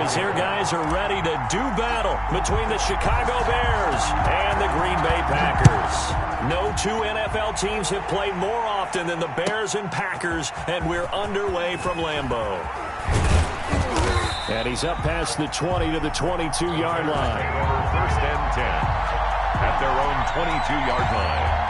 as their guys are ready to do battle between the Chicago Bears and the Green Bay Packers. No two NFL teams have played more often than the Bears and Packers, and we're underway from Lambeau. And he's up past the 20 to the 22-yard line. First and 10 at their own 22-yard line.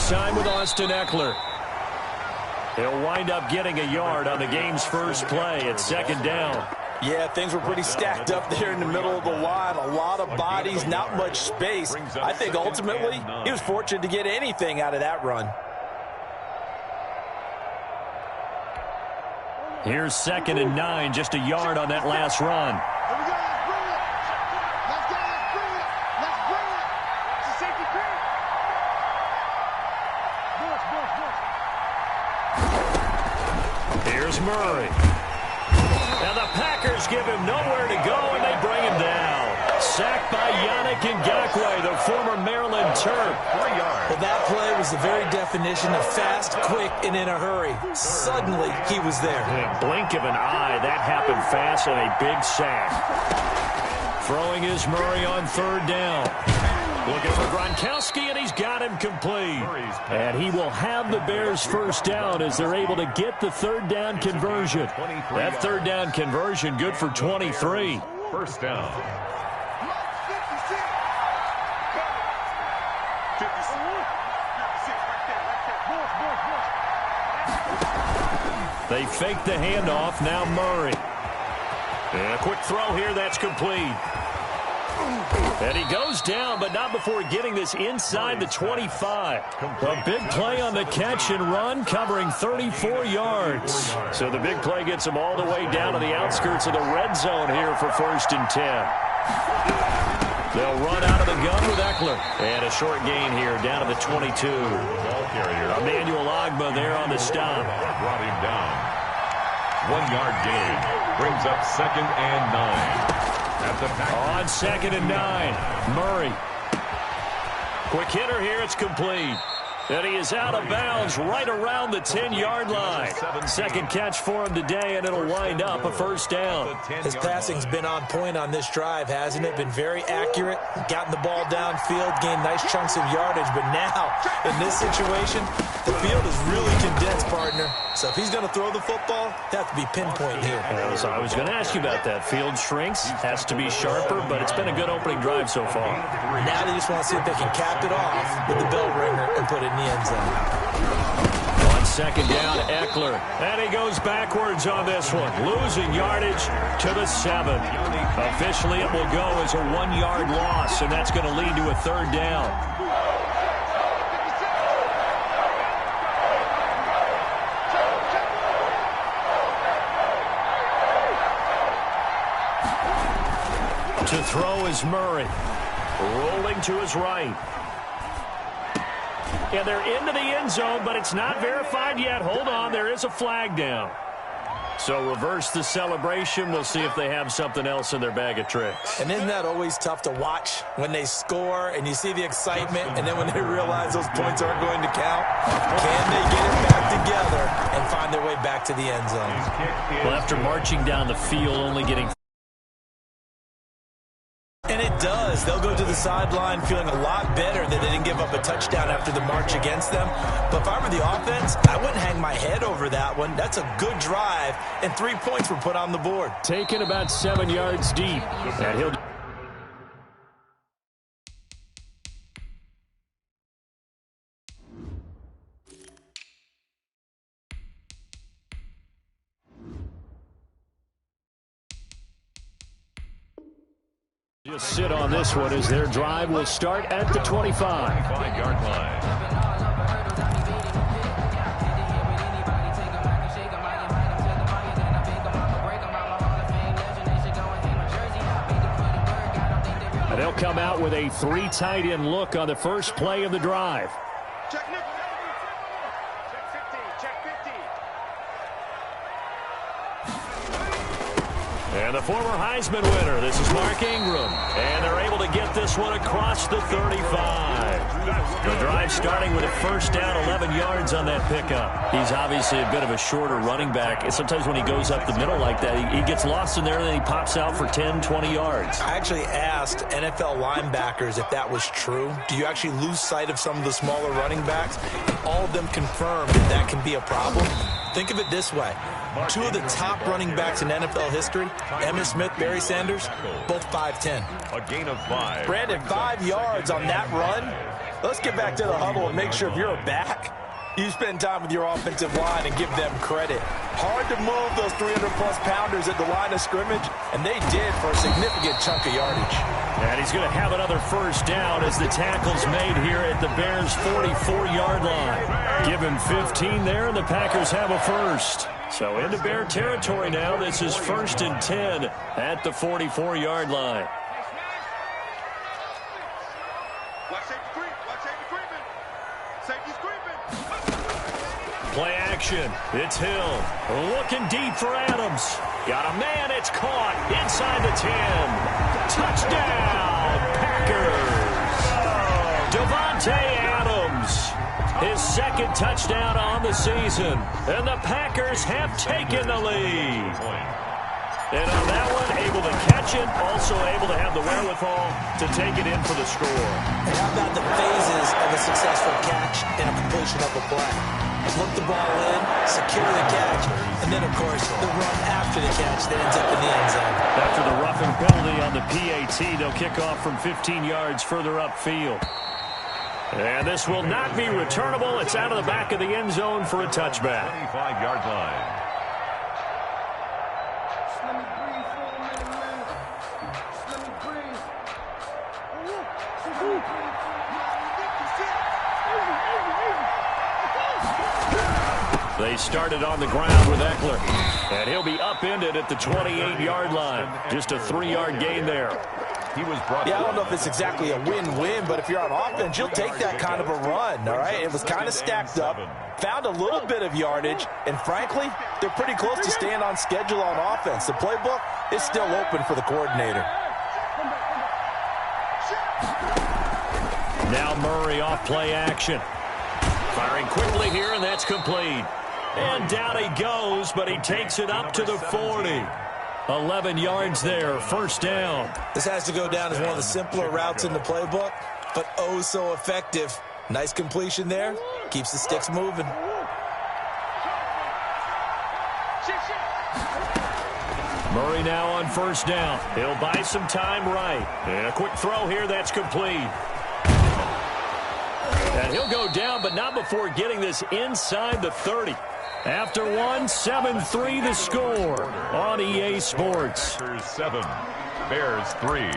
Time with Austin Eckler. He'll wind up getting a yard on the game's first play at second down. Yeah, things were pretty stacked up there in the middle of the line. A lot of bodies, not much space. I think ultimately he was fortunate to get anything out of that run. Here's 2nd and 9, just a yard on that last run. Murray. Now the Packers give him nowhere to go, and they bring him down. Sacked by Yannick Ngakoue, the former Maryland Terp. 3 yards. Well, that play was the very definition of fast, quick, and in a hurry. Suddenly, he was there. In a blink of an eye, that happened fast, and a big sack. Throwing is Murray on 3rd down. Looking for Gronkowski, and he's got him complete. And he will have the Bears first down as they're able to get the 3rd down conversion. That 3rd down conversion good for 23. First down. They fake the handoff. Now Murray. And a quick throw here. That's complete. And he goes down, but not before getting this inside the 25. A big play on the catch and run, covering 34 yards. So the big play gets him all the way down to the outskirts of the red zone here for 1st and 10. They'll run out of the gun with Eckler. And a short gain here down to the 22. Emmanuel Ogbah there on the stop. Brought him down. 1-yard gain. Brings up 2nd and 9. On 2nd and 9, Murray. Quick hitter here, it's complete. And he is out of bounds right around the 10-yard line. 2nd catch for him today, and it'll wind up a first down. His passing's been on point on this drive, hasn't it? Been very accurate, gotten the ball downfield, gained nice chunks of yardage. But now, in this situation, the field is really condensed, partner. So if he's going to throw the football, that has to be pinpoint here. I was going to ask you about that. Field shrinks, has to be sharper, but it's been a good opening drive so far. Now they just want to see if they can cap it off with the bell ringer and put it in the end zone. On 2nd down, Eckler. And he goes backwards on this one, losing yardage to the 7. Officially, it will go as a 1-yard loss, and that's going to lead to a 3rd down. To throw is Murray. Rolling to his right. And they're into the end zone, but it's not verified yet. Hold on, there is a flag down. So reverse the celebration. We'll see if they have something else in their bag of tricks. And isn't that always tough to watch when they score and you see the excitement, and then when they realize those points aren't going to count? Can they get it back together and find their way back to the end zone? Well, after marching down the field, only getting... And it does. They'll go to the sideline feeling a lot better that they didn't give up a touchdown after the march against them. But if I were the offense, I wouldn't hang my head over that one. That's a good drive, and 3 points were put on the board. Taken about 7 yards deep. And he'll... Just sit on this one as their drive will start at the 25-yard line. And they'll come out with a 3 tight end look on the first play of the drive. And the former Heisman winner, this is Mark Ingram. And they're able to get this one across the 35. The drive starting with a first down, 11 yards on that pickup. He's obviously a bit of a shorter running back. And sometimes when he goes up the middle like that, he gets lost in there and then he pops out for 10, 20 yards. I actually asked NFL linebackers if that was true. Do you actually lose sight of some of the smaller running backs? And all of them confirmed that that can be a problem. Think of it this way. Two of the top running backs in NFL history, Emmitt Smith, Barry Sanders, both 5'10". A gain of 5. Brandon, 5 yards on that run. Let's get back to the huddle and make sure if you're a back, you spend time with your offensive line and give them credit. Hard to move those 300-plus pounders at the line of scrimmage, and they did for a significant chunk of yardage. And he's going to have another first down as the tackle's made here at the Bears' 44-yard line. Give him 15 there, and the Packers have a first. So into Bear territory now. This is 1st and 10 at the 44-yard line. Play action. It's Hill. Looking deep for Adams. Got a man. It's caught inside the 10. Touchdown, Packers. Devontae Adams. His second touchdown on the season. And the Packers have taken the lead. And on that one, able to catch it, also able to have the wherewithal to take it in for the score. And how about the phases of a successful catch and a completion of a play? Look the ball in, secure the catch, and then, of course, the run after the catch that ends up in the end zone. After the roughing penalty on the PAT, they'll kick off from 15 yards further upfield. And this will not be returnable. It's out of the back of the end zone for a touchback. 25-yard line. They started on the ground with Eckler. And he'll be upended at the 28-yard line. Just a 3-yard gain there. He was brought I don't know if it's exactly a win-win, but if you're on offense, you'll take that kind of a run, all right? It was kind of stacked up, found a little bit of yardage, and frankly, they're pretty close to staying on schedule on offense. The playbook is still open for the coordinator. Now Murray off play action. Firing quickly here, and that's complete. And down he goes, but he takes it up to the 40. 11 yards there, first down. This has to go down as one of the simpler routes in the playbook, but oh so effective. Nice completion there. Keeps the sticks moving. Murray now on first down. He'll buy some time right. And a quick throw here, that's complete. And he'll go down, but not before getting this inside the 30. After one, 7-3 the score on EA Sports. Packers 7, Bears 3.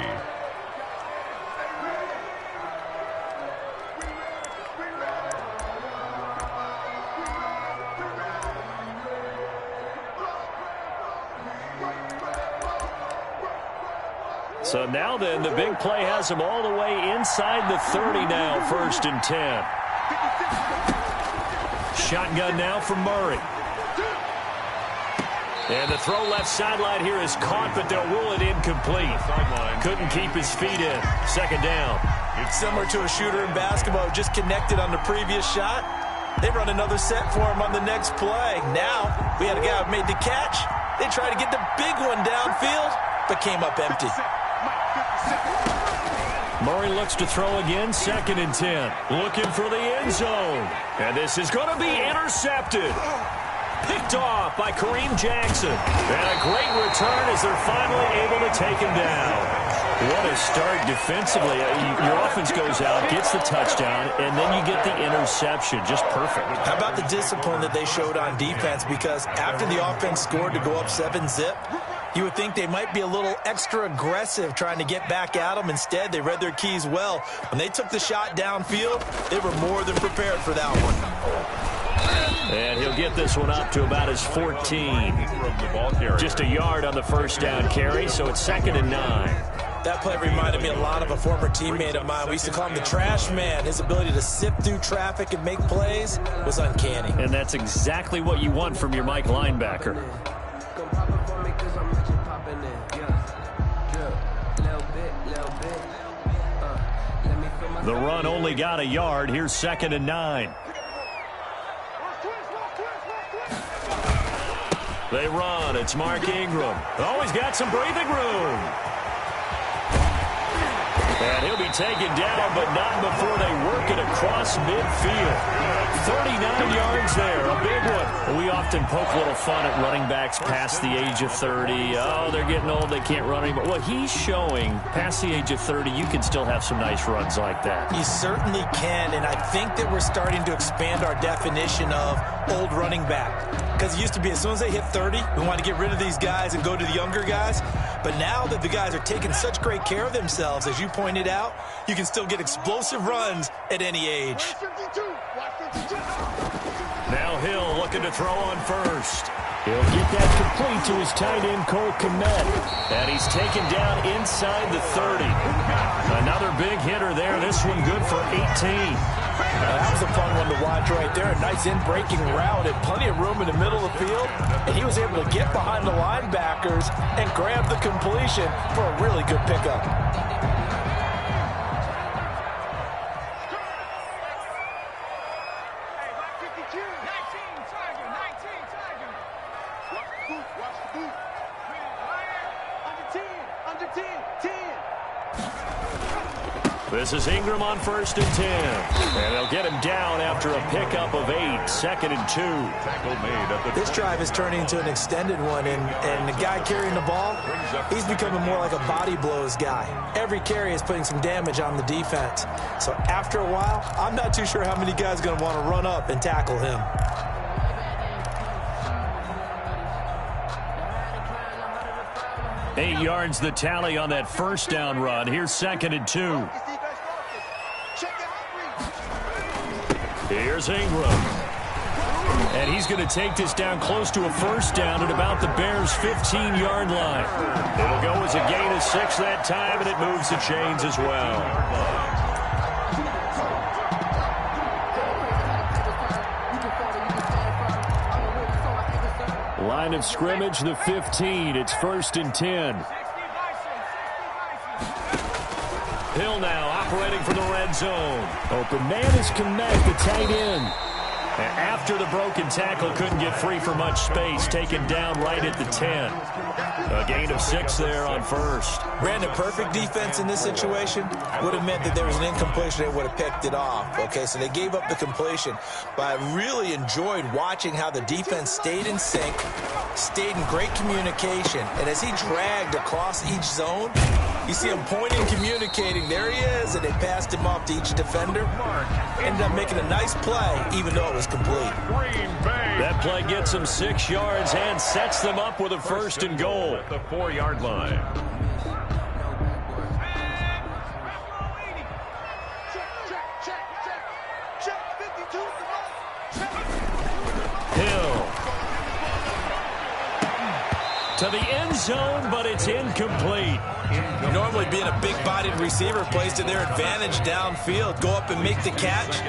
So now then, the big play has him all the way inside the 30 now, 1st and 10. Shotgun now from Murray. And the throw left sideline here is caught, but they'll rule it incomplete. Couldn't keep his feet in. Second down. It's similar to a shooter in basketball who just connected on the previous shot. They run another set for him on the next play. Now, we had a guy who made the catch. They tried to get the big one downfield, but came up empty. Murray looks to throw again, 2nd and 10. Looking for the end zone. And this is going to be intercepted. Picked off by Kareem Jackson. And a great return as they're finally able to take him down. What a start defensively. Your offense goes out, gets the touchdown, and then you get the interception. Just perfect. How about the discipline that they showed on defense? Because after the offense scored to go up 7-zip, you would think they might be a little extra aggressive trying to get back at them. Instead, they read their keys well. When they took the shot downfield, they were more than prepared for that one. And he'll get this one up to about his 14. Just a yard on the first down carry, so it's 2nd and 9. That play reminded me a lot of a former teammate of mine. We used to call him the trash man. His ability to sift through traffic and make plays was uncanny. And that's exactly what you want from your Mike linebacker. The run only got a yard. Here's 2nd and 9. They run. It's Mark Ingram. Oh, he's got some breathing room. And he'll be taken down, but not before they work it across midfield. 39 yards there, a big one. We often poke a little fun at running backs past the age of 30. Oh, they're getting old, they can't run anymore. Well, he's showing past the age of 30, you can still have some nice runs like that. You certainly can, and I think that we're starting to expand our definition of old running back. Because it used to be as soon as they hit 30, we want to get rid of these guys and go to the younger guys. But now that the guys are taking such great care of themselves, as you pointed out, you can still get explosive runs at any age. Now Hill looking to throw on first. He'll get that complete to his tight end, Cole Kmet. And he's taken down inside the 30. Another big hitter there. This one good for 18. That was a fun one to watch right there. A nice in-breaking route and plenty of room in the middle of the field. And he was able to get behind the linebackers and grab the completion for a really good pickup. This is Ingram on 1st and 10. And they'll get him down after a pickup of 8. 2nd and 2. This drive is turning into an extended one, and the guy carrying the ball, he's becoming more like a body blows guy. Every carry is putting some damage on the defense. So after a while, I'm not too sure how many guys are going to want to run up and tackle him. Eight yards the tally on that first down run. Here's 2nd and 2. Here's Ingram. And he's going to take this down close to a first down at about the Bears' 15-yard line. It'll go as a gain of 6 that time, and it moves the chains as well. Line of scrimmage, the 15. It's 1st and 10. Hill now operating for the red zone. Open man is Kmet, the tight end. And after the broken tackle, couldn't get free for much space. Taken down right at the 10. A gain of 6 there on first. Brandon, perfect defense in this situation would have meant that there was an incompletion. They would have picked it off. Okay, so they gave up the completion. But I really enjoyed watching how the defense stayed in sync, stayed in great communication. And as he dragged across each zone, you see him pointing, communicating. There he is, and they passed him off to each defender. Ended up making a nice play, even though it was complete. That play gets them 6 yards and sets them up with a 1st and goal. At the 4-yard line. Hill. To the end zone, but it's incomplete. Normally being a big-bodied receiver plays to their advantage downfield. Go up and make the catch,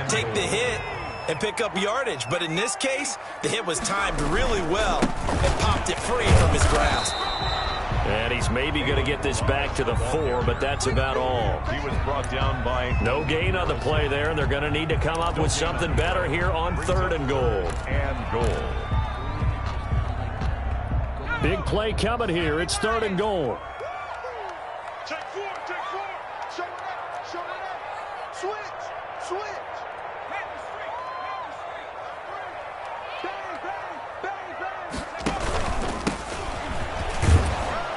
take the hit, and pick up yardage. But in this case, the hit was timed really well and popped it free from his grasp. And he's maybe going to get this back to the 4, but that's about all. He was brought down by no gain on the play there, and they're going to need to come up with something better here on 3rd and goal. Big play coming here. It's 3rd and goal. Check 4. Show it up. Switch.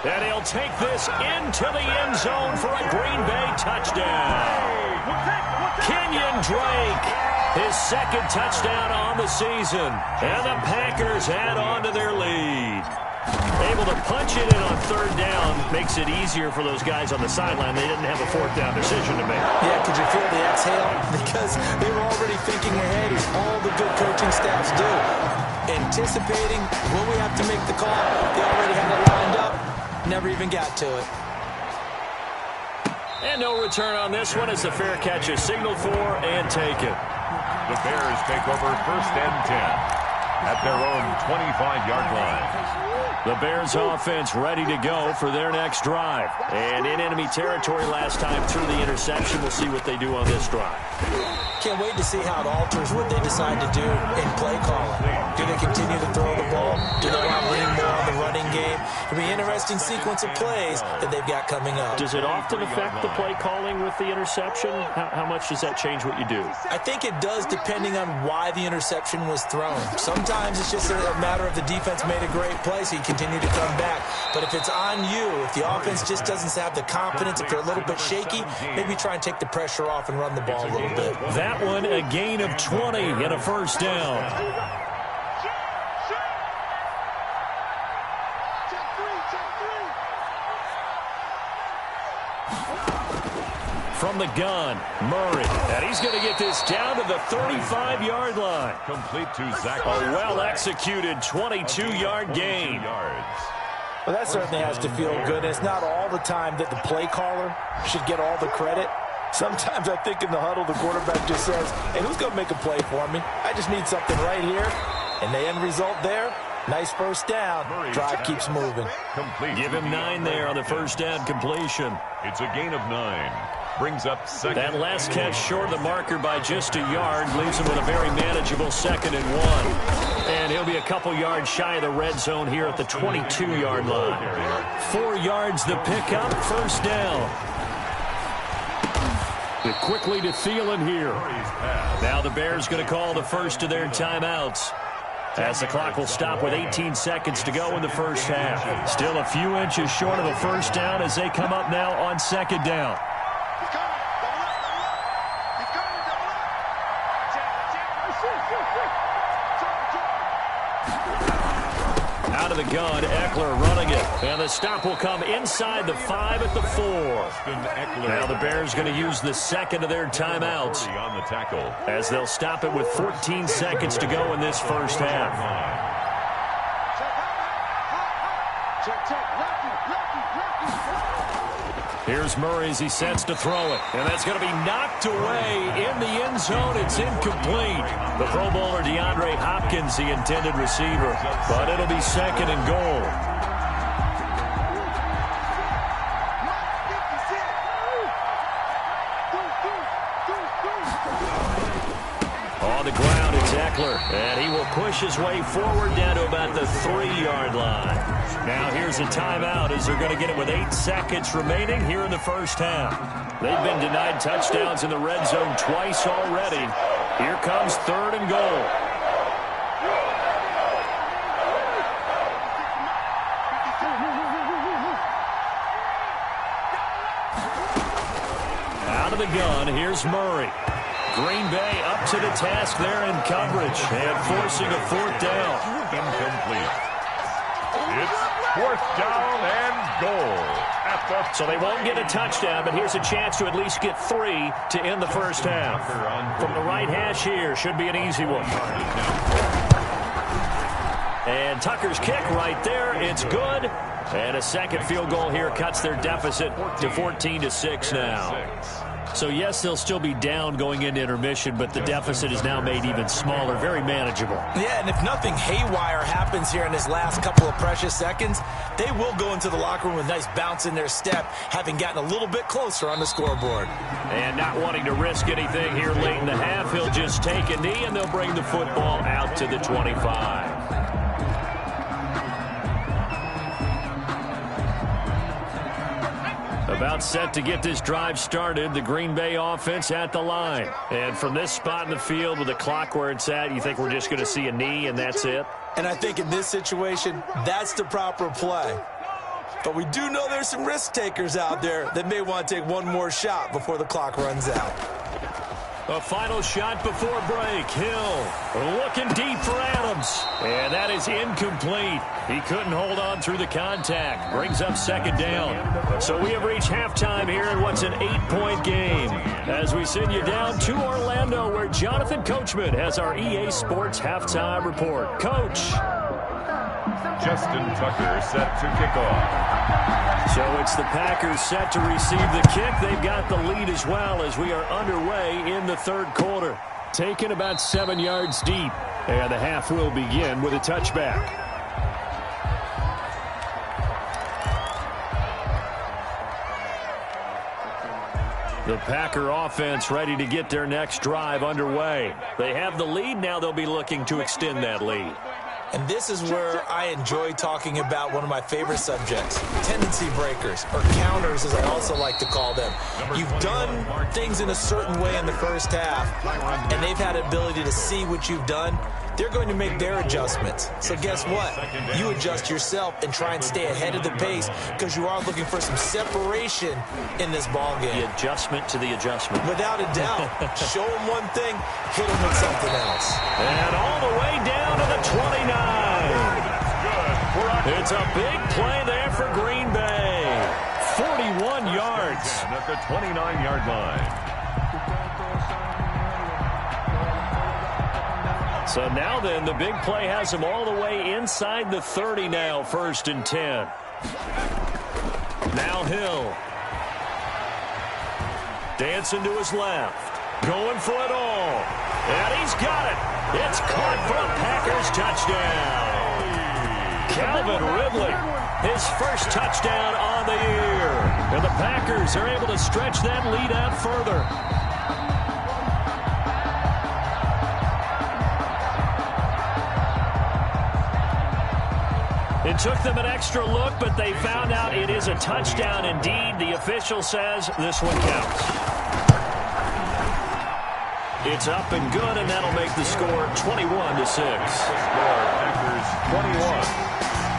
And he'll take this into the end zone for a Green Bay touchdown. Kenyon Drake, his 2nd touchdown on the season. And the Packers add on to their lead. Able to punch it in on 3rd down makes it easier for those guys on the sideline. They didn't have a 4th down decision to make. Yeah, could you feel the exhale? Because they were already thinking ahead, as all the good coaching staffs do. Anticipating, will we have to make the call? They already had it lined up. Never even got to it. And no return on this one as the fair catch is signaled for and taken. The Bears take over 1st and 10 at their own 25-yard line. The Bears offense ready to go for their next drive. And in enemy territory last time through the interception. We'll see what they do on this drive. Can't wait to see how it alters what they decide to do in play calling. Do they continue to throw the ball? Do they want to lean more on the running game? It'll be an interesting sequence of plays that they've got coming up. Does it often affect the play calling with the interception? How much does that change what you do? I think it does depending on why the interception was thrown. Sometimes it's just a matter of the defense made a great play, so you continue to come back. But if it's on you, if the offense just doesn't have the confidence, if they're a little bit shaky, maybe try and take the pressure off and run the ball a little bit. That one, a gain of 20 and a first down. From the gun, Murray. And he's going to get this down to the 35-yard line. Complete to Zach. A well-executed 22-yard gain. Well, that certainly has to feel good. It's not all the time that the play caller should get all the credit. Sometimes I think in the huddle, the quarterback just says, hey, who's going to make a play for me? I just need something right here. And the end result there, nice first down. Drive keeps moving. Give him 9 there on the first down completion. It's a gain of 9. Brings up second. That last catch short of the marker by just a yard leaves him with a very manageable 2nd and 1. And he'll be a couple yards shy of the red zone here at the 22-yard line. 4 yards the pickup, first down. Quickly to Thielen here. Now the Bears going to call the first of their timeouts, as the clock will stop with 18 seconds to go in the first half. Still a few inches short of a first down as they come up now on 2nd down. Out of the gun, Eckler running it. And the stop will come inside the 5 at the 4. Now the Bears going to use the 2nd of their timeouts on the tackle, as they'll stop it with 14 seconds to go in this first half. Here's Murray as he sets to throw it. And that's going to be knocked away in the end zone. It's incomplete. The Pro Bowler DeAndre Hopkins, the intended receiver. But it'll be 2nd and goal. On the ground, it's Eckler. And he will push his way forward down to about the 3-yard line. Now here's a timeout as they're going to get it with 8 seconds remaining here in the first half. They've been denied touchdowns in the red zone twice already. Here comes 3rd and goal. Out of the gun, here's Murray. Green Bay up to the task there in coverage and forcing a 4th down. Incomplete. It's 4th down and goal. So they won't get a touchdown, but here's a chance to at least get 3 to end the first half. From the right hash here, should be an easy one. And Tucker's kick right there, it's good. And a 2nd field goal here cuts their deficit to 14-6 now. So, yes, they'll still be down going into intermission, but the deficit is now made even smaller, very manageable. Yeah, and if nothing haywire happens here in this last couple of precious seconds, they will go into the locker room with a nice bounce in their step, having gotten a little bit closer on the scoreboard. And not wanting to risk anything here late in the half, he'll just take a knee, and they'll bring the football out to the 25. About set to get this drive started. The Green Bay offense at the line. And from this spot in the field with the clock where it's at, you think we're just going to see a knee and that's it? And I think in this situation, that's the proper play. But we do know there's some risk takers out there that may want to take one more shot before the clock runs out. A final shot before break. Hill looking deep for Adams. And that is incomplete. He couldn't hold on through the contact. Brings up 2nd down. So we have reached halftime here in what's an 8-point game. As we send you down to Orlando, where Jonathan Coachman has our EA Sports halftime report. Coach. Justin Tucker set to kick off. So it's the Packers set to receive the kick. They've got the lead as well as we are underway in the third quarter. Taken about 7 yards deep. And the half will begin with a touchback. The Packer offense ready to get their next drive underway. They have the lead. Now they'll be looking to extend that lead. And this is where I enjoy talking about one of my favorite subjects, tendency breakers, or counters as I also like to call them. You've done things in a certain way in the first half, and they've had the ability to see what you've done. They're going to make their adjustments. So guess what? You adjust yourself and try and stay ahead of the pace because you are looking for some separation in this ball game. The adjustment to the adjustment. Without a doubt. Show them one thing, hit them with something else. And all the way down to the 29. It's a big play there for Green Bay. 41 yards. At the 29-yard line. So now then, the big play has him all the way inside the 30 now, 1st and 10. Now Hill. Dancing to his left. Going for it all. And he's got it. It's caught for a Packers touchdown. Calvin Ridley, his first touchdown on the year. And the Packers are able to stretch that lead out further. It took them an extra look, but they found out it is a touchdown indeed. The official says this one counts. It's up and good, and that'll make the score 21-6. Score, Packers 21,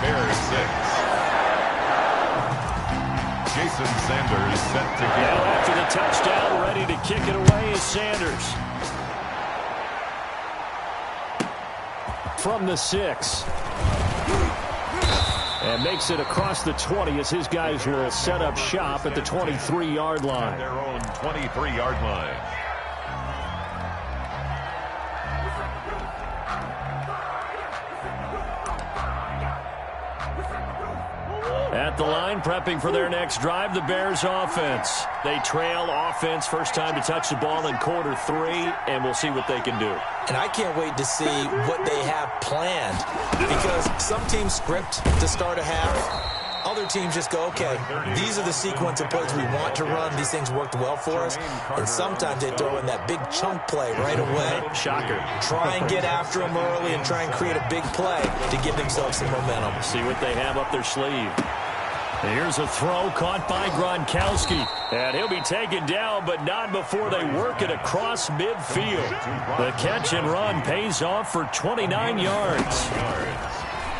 Bears 6. Jason Sanders set to kick. Now after the touchdown, ready to kick it away is Sanders. From the 6. And makes it across the 20 as his guys will set up shop at the 23-yard line. Their own 23-yard line. At the line, prepping for their next drive, the Bears offense. They trail offense, first time to touch the ball in quarter 3, and we'll see what they can do. And I can't wait to see what they have planned because some teams script to start a half. Other teams just go, okay, these are the sequence of plays we want to run. These things worked well for us. And sometimes they throw in that big chunk play right away. Shocker. Try and get after them early and try and create a big play to give themselves some momentum. See what they have up their sleeve. Here's a throw caught by Gronkowski. And he'll be taken down, but not before they work it across midfield. The catch and run pays off for 29 yards.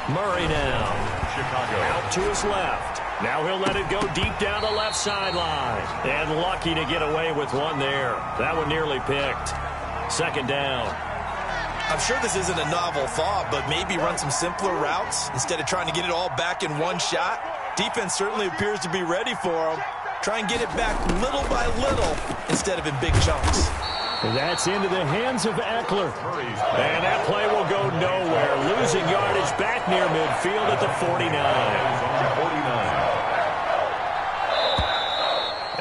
Murray now. Chicago. Out to his left. Now he'll let it go deep down the left sideline. And lucky to get away with one there. That one nearly picked. 2nd down. I'm sure this isn't a novel thought, but maybe run some simpler routes instead of trying to get it all back in one shot. Defense certainly appears to be ready for them. Try and get it back little by little instead of in big chunks. That's into the hands of Eckler. And that play will go nowhere. Losing yardage back near midfield at the 49.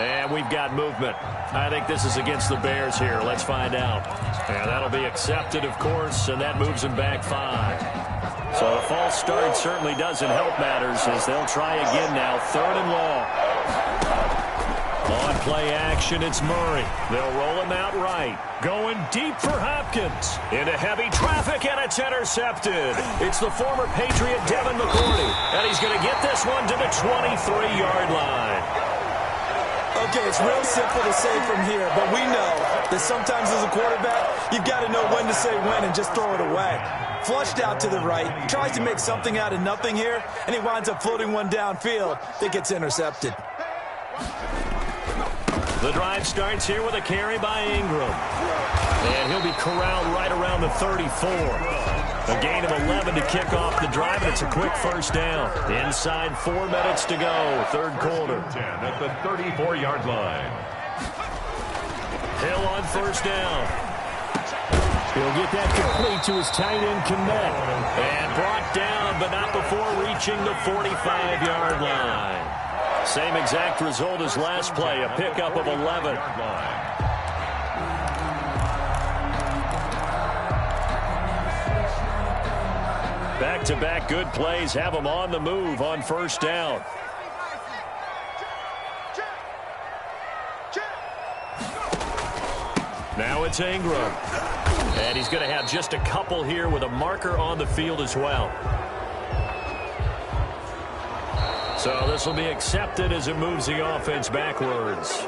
And we've got movement. I think this is against the Bears here. Let's find out. And that'll be accepted, of course, and that moves them back 5. So a false start certainly doesn't help matters as they'll try again now. 3rd and long. On play action, it's Murray. They'll roll him out right. Going deep for Hopkins. Into heavy traffic, and it's intercepted. It's the former Patriot Devin McCourty. And he's going to get this one to the 23-yard line. Okay, it's real simple to say from here, but we know that sometimes as a quarterback, you've got to know when to say when and just throw it away. Flushed out to the right, tries to make something out of nothing here, and he winds up floating one downfield that gets intercepted. The drive starts here with a carry by Ingram. And he'll be corralled right around the 34. A gain of 11 to kick off the drive, and it's a quick 1st down. Inside 4 minutes to go, 3rd quarter. 10 at the 34-yard line. Hill on 1st down. He'll get that complete to his tight end, Kmet. And brought down, but not before reaching the 45-yard line. Same exact result as last play, a pickup of 11. Back-to-back good plays have him on the move on first down. Now it's Ingram. And he's going to have just a couple here with a marker on the field as well. So this will be accepted as it moves the offense backwards.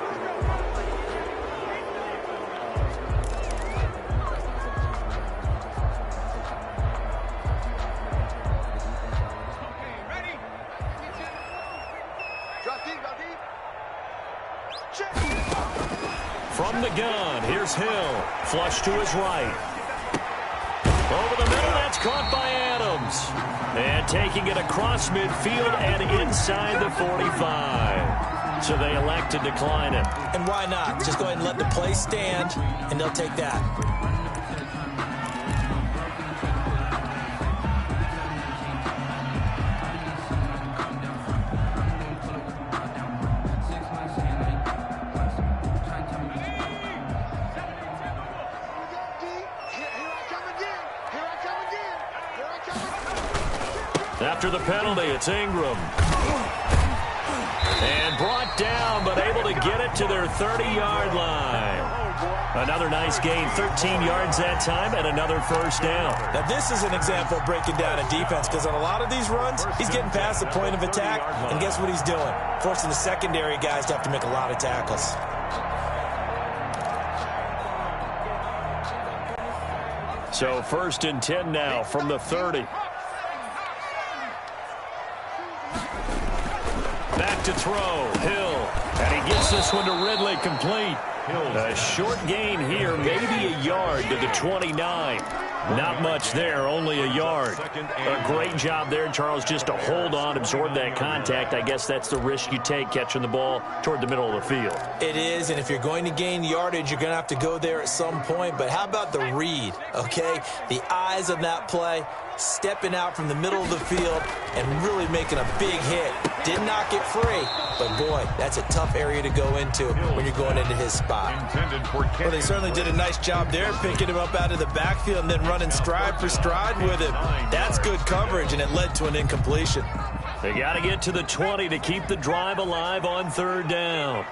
From the gun, here's Hill. Flush to his right. Over the middle, that's caught by Adams. And taking it across midfield and inside the 45. So they elect to decline it. And why not? Just go ahead and let the play stand, and they'll take that. After the penalty, it's Ingram. And brought down, but able to get it to their 30-yard line. Another nice gain, 13 yards that time, and another first down. Now, this is an example of breaking down a defense, because on a lot of these runs, he's getting past the point of attack, and guess what he's doing? Forcing the secondary guys to have to make a lot of tackles. So 1st and 10 now from the 30. Back to throw, Hill, and he gets this one to Ridley, complete. A short gain here, maybe a yard to the 29. Not much there, only a yard. A great job there, Charles, just to hold on, absorb that contact. I guess that's the risk you take catching the ball toward the middle of the field. It is, and if you're going to gain yardage, you're going to have to go there at some point. But how about the read, okay? The eyes of that play, stepping out from the middle of the field and really making a big hit. Did not get free, but boy, that's a tough area to go into when you're going into his spot. Well, they certainly did a nice job there, picking him up out of the backfield and then running stride for stride with him. That's good coverage, and it led to an incompletion. They got to get to the 20 to keep the drive alive on 3rd down.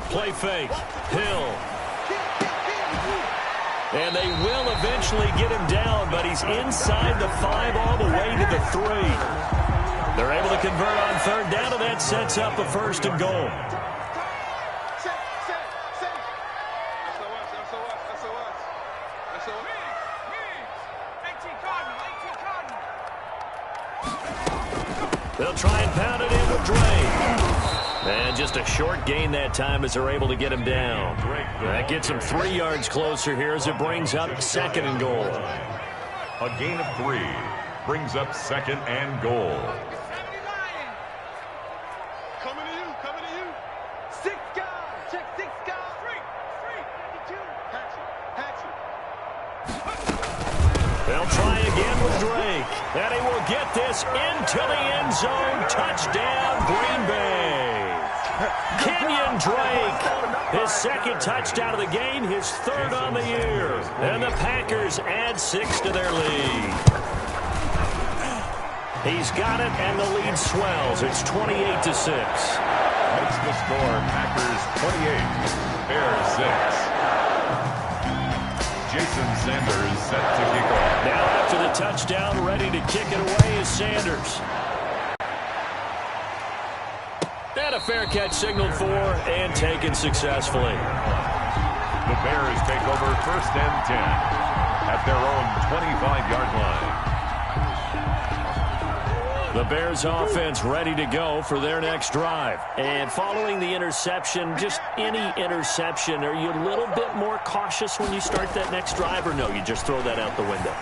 Play fake. Hill. And they will eventually get him down, but he's inside the 5 all the way to the 3. They're able to convert on 3rd down, and that sets up a 1st and goal. They'll try and pound it in with Drake. And just a short gain that time as they're able to get him down. That gets him 3 yards closer here as it brings up 2nd and goal. A gain of 3 brings up 2nd and goal. Coming to you, coming to you. 6 guys, check 6 guys. 3, 52. Hatchet. They'll try again with Drake. And he will get this into the end zone. Touchdown, Green Bay. Kenyon Drake, his 2nd touchdown of the game, his 3rd on the year. And the Packers add 6 to their lead. He's got it, and the lead swells. It's 28-6. Makes the score Packers 28, Bears 6. Jason Sanders set to kick off. Now after the touchdown, ready to kick it away is Sanders. And a fair catch signaled for and taken successfully. The Bears take over 1st and 10 at their own 25-yard line. The Bears offense ready to go for their next drive. And following the interception, just any interception, are you a little bit more cautious when you start that next drive, or no, you just throw that out the window?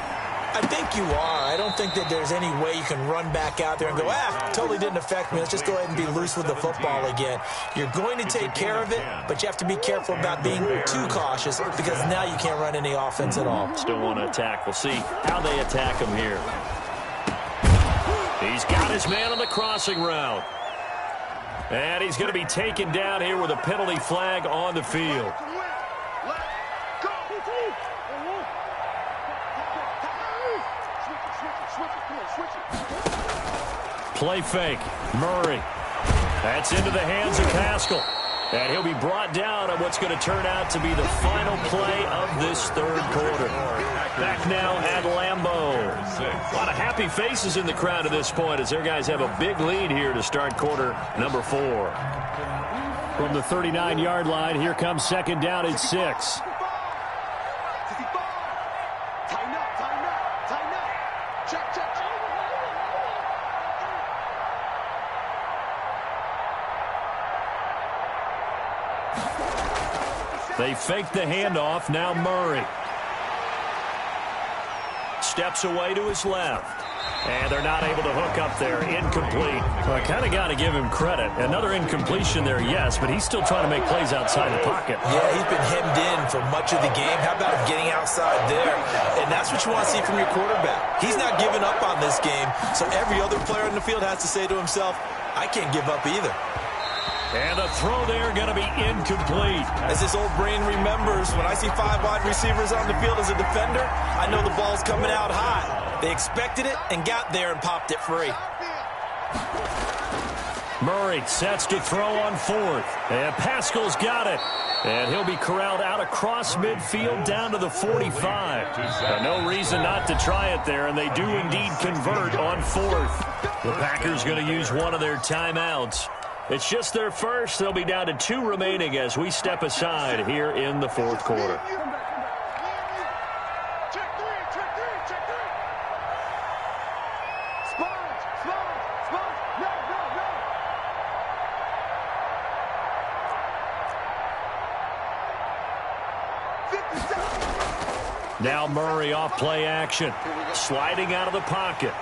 I think you are. I don't think that there's any way you can run back out there and go, totally didn't affect me. Let's just go ahead and be loose with the football again. You're going to take care of it, but you have to be careful about being too cautious because now you can't run any offense at all. Still want to attack. We'll see how they attack him here. He's got his man on the crossing route. And he's going to be taken down here with a penalty flag on the field. Play fake. Murray. That's into the hands of Pascal. And he'll be brought down on what's going to turn out to be the final play of this third quarter. Back now at Lambeau. A lot of happy faces in the crowd at this point as their guys have a big lead here to start quarter number 4. From the 39-yard line, here comes second down at 6. They fake the handoff. Now Murray. Steps away to his left. And they're not able to hook up there. Incomplete. Well, I kind of got to give him credit. Another incompletion there, yes, but he's still trying to make plays outside the pocket. Yeah, he's been hemmed in for much of the game. How about him getting outside there? And that's what you want to see from your quarterback. He's not giving up on this game, so every other player in the field has to say to himself, I can't give up either. And the throw there going to be incomplete. As this old brain remembers, when I see 5 wide receivers on the field as a defender, I know the ball's coming out high. They expected it and got there and popped it free. Murray sets to throw on 4th. And Pascal's got it. And he'll be corralled out across midfield down to the 45. No reason not to try it there, and they do indeed convert on 4th. The Packers going to use one of their timeouts. It's just their first. They'll be down to 2 remaining as we step aside here in the fourth quarter. Now Murray off play action. Sliding out of the pocket.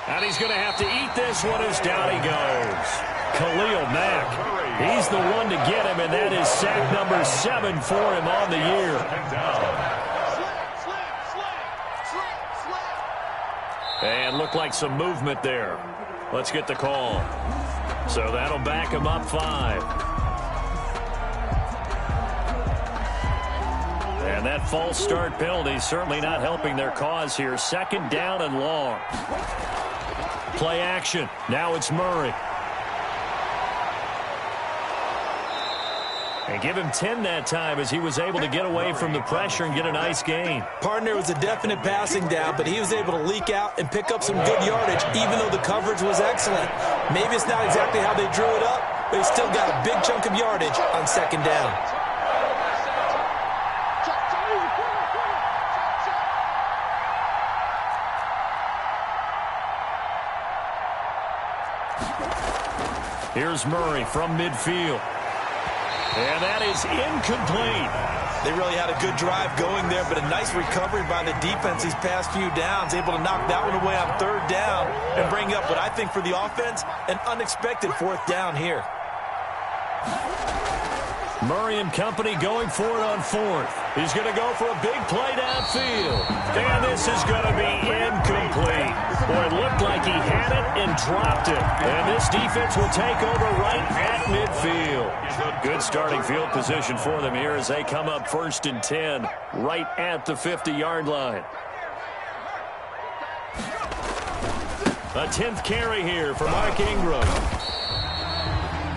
And he's going to have to eat this one as down he goes. Khalil Mack, he's the one to get him, and that is sack number 7 for him on the year. And looked like some movement there. Let's get the call. So that'll back him up 5. And that false start penalty certainly not helping their cause here. Second down and long. Play action. Now it's Murray. And give him 10 that time as he was able to get away from the pressure and get a nice gain. Partner was a definite passing down, but he was able to leak out and pick up some good yardage, even though the coverage was excellent. Maybe it's not exactly how they drew it up, but he still got a big chunk of yardage on second down. Here's Murray from midfield. And that is incomplete. They really had a good drive going there, but a nice recovery by the defense these past few downs, able to knock that one away on 3rd down and bring up what I think for the offense, an unexpected 4th down here. Murray and company going for it on 4th. He's going to go for a big play downfield. And this is going to be incomplete. Boy, it looked like he had it and dropped it. And this defense will take over right at midfield. Good starting field position for them here as they come up 1st and 10 right at the 50-yard line. A 10th carry here for Mark Ingram.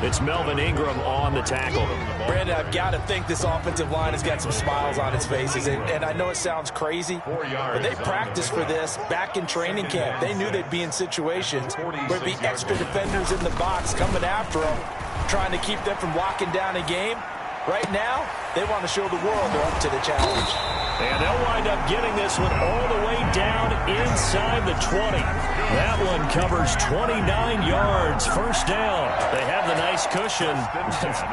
It's Melvin Ingram on the tackle. Brandon, I've got to think this offensive line has got some smiles on its faces. And I know it sounds crazy, but they practiced for this back in training camp. They knew they'd be in situations where there'd be extra defenders in the box coming after them, trying to keep them from locking down a game. Right now, they want to show the world they're up to the challenge. And they'll wind up getting this one all the way down inside the 20. That one covers 29 yards. First down. They have the nice cushion.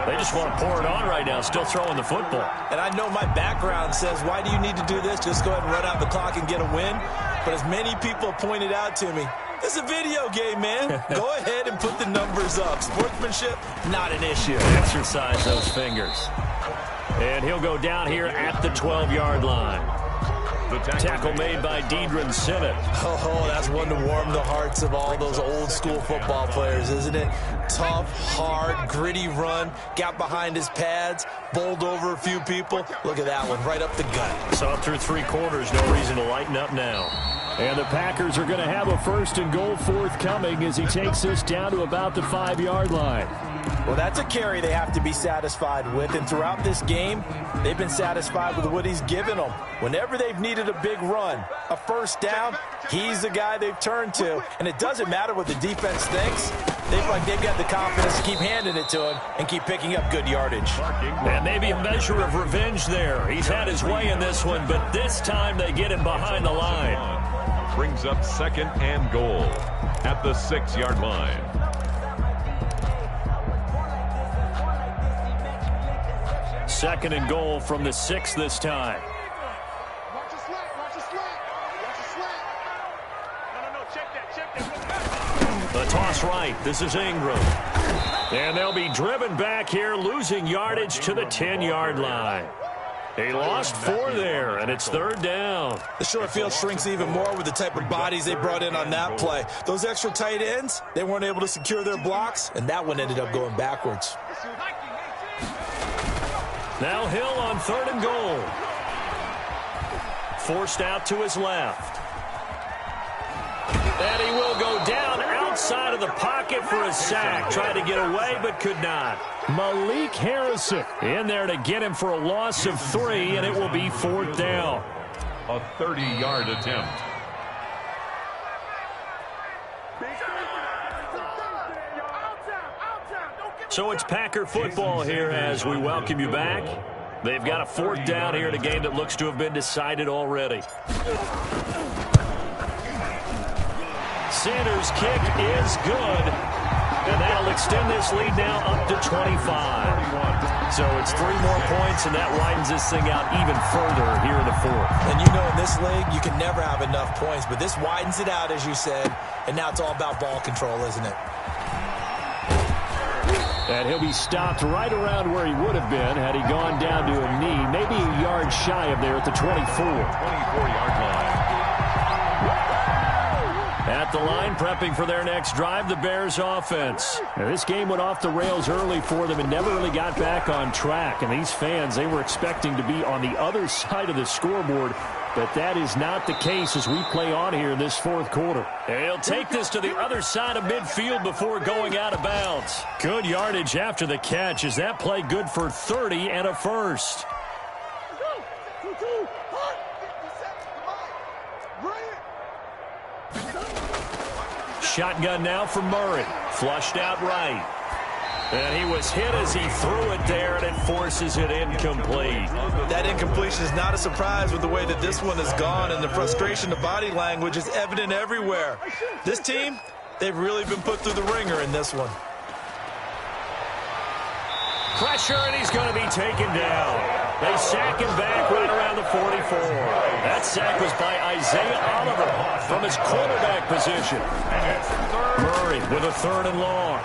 They just want to pour it on right now, still throwing the football. And I know my background says, why do you need to do this? Just go ahead and run out the clock and get a win. But as many people pointed out to me, it's a video game, man. Go ahead and put the numbers up. Sportsmanship, not an issue. Exercise those fingers. And he'll go down here at the 12-yard line. The tackle made by Deidrin Sinnott. Oh, that's one to warm the hearts of all those old-school football players, isn't it? Tough, hard, gritty run. Got behind his pads, bowled over a few people. Look at that one, right up the gut. So through 3 quarters, no reason to lighten up now. And the Packers are going to have a 1st and goal forthcoming as he takes this down to about the 5-yard line. Well, that's a carry they have to be satisfied with, and throughout this game, they've been satisfied with what he's given them. Whenever they've needed a big run, a first down, he's the guy they've turned to, and it doesn't matter what the defense thinks. They've got the confidence to keep handing it to him and keep picking up good yardage. And maybe a measure of revenge there. He's had his way in this one, but this time they get him behind the line. Brings up 2nd and goal at the 6-yard line. Second and goal from the 6 this time. Watch the slant, watch the slant, watch the slant. No, check that. The toss right. This is Ingram. And they'll be driven back here, losing yardage to the 10-yard line. He lost 4 there, and it's 3rd down. The short field shrinks even more with the type of bodies they brought in on that play. Those extra tight ends, they weren't able to secure their blocks, and that one ended up going backwards. Now Hill on 3rd and goal. Forced out to his left. And he will go down outside of the pocket for a sack. Tried to get away, but could not. Malik Harrison in there to get him for a loss of 3, and it will be 4th down. A 30-yard attempt. So it's Packer football here as we welcome you back. They've got a 4th down here in a game that looks to have been decided already. Sanders' kick is good, and that'll extend this lead now up to 25. So it's 3 more points, and that widens this thing out even further here in the 4th. And you know in this league, you can never have enough points, but this widens it out, as you said, and now it's all about ball control, isn't it? And he'll be stopped right around where he would have been had he gone down to a knee, maybe a yard shy of there at the 24. 24-yard line. At the line, prepping for their next drive, the Bears offense. Now, this game went off the rails early for them and never really got back on track. And these fans, they were expecting to be on the other side of the scoreboard, but that is not the case as we play on here in this 4th quarter. And he'll take this to the other side of midfield before going out of bounds. Good yardage after the catch. Is that play good for 30 and a first? Shotgun now for Murray. Flushed out right. And he was hit as he threw it there, and it forces it incomplete. That incompletion is not a surprise with the way that this one has gone, and the frustration of body language is evident everywhere. This team, they've really been put through the ringer in this one. Pressure, and he's going to be taken down. They sack him back right around the 44. That sack was by Isaiah Oliver from his quarterback position. Murray with a 3rd and long.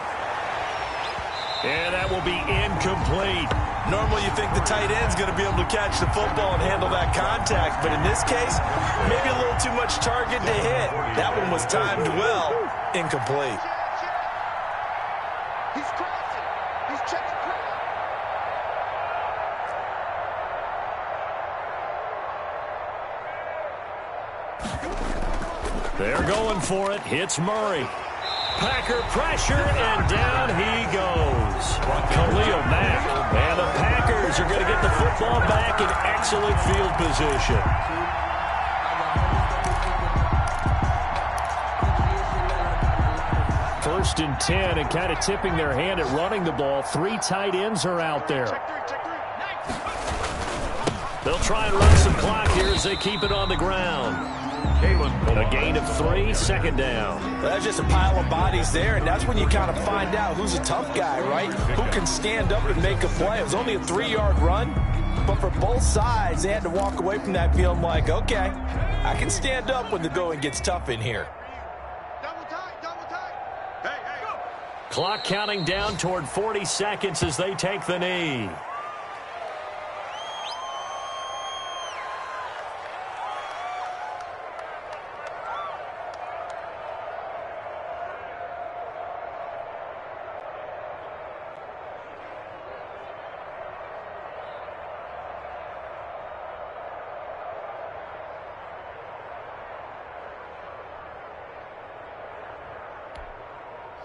And that will be incomplete. Normally you think the tight end's going to be able to catch the football and handle that contact, but in this case, maybe a little too much target to hit. That one was timed well. Incomplete. He's crossing. He's checking cross. They're going for it. Hits Murray. Packer pressure, and down he goes. Khalil Mack. And the Packers are going to get the football back in excellent field position. First and 10, and kind of tipping their hand at running the ball. 3 tight ends are out there. They'll try and run some clock here as they keep it on the ground. A gain of 3, second down. Well, that's just a pile of bodies there, and that's when you kind of find out who's a tough guy, right? Who can stand up and make a play. It was only a 3-yard run, but for both sides, they had to walk away from that feeling like, okay, I can stand up when the going gets tough in here. Double tight, double tight. Hey, go. Clock counting down toward 40 seconds as they take the knee.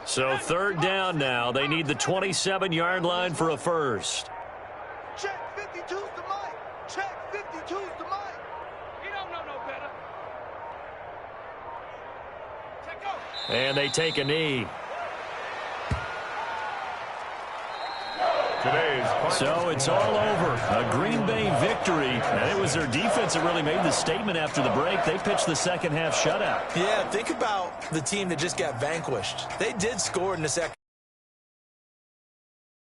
So third down now. They need the 27-yard line for a first. Check 52's the mic. Check 52's the mic. He don't know no better. Check go. And they take a knee. So it's all over. A Green Bay victory. And it was their defense that really made the statement after the break. They pitched the second half shutout. Yeah, think about the team that just got vanquished. They did score in the second.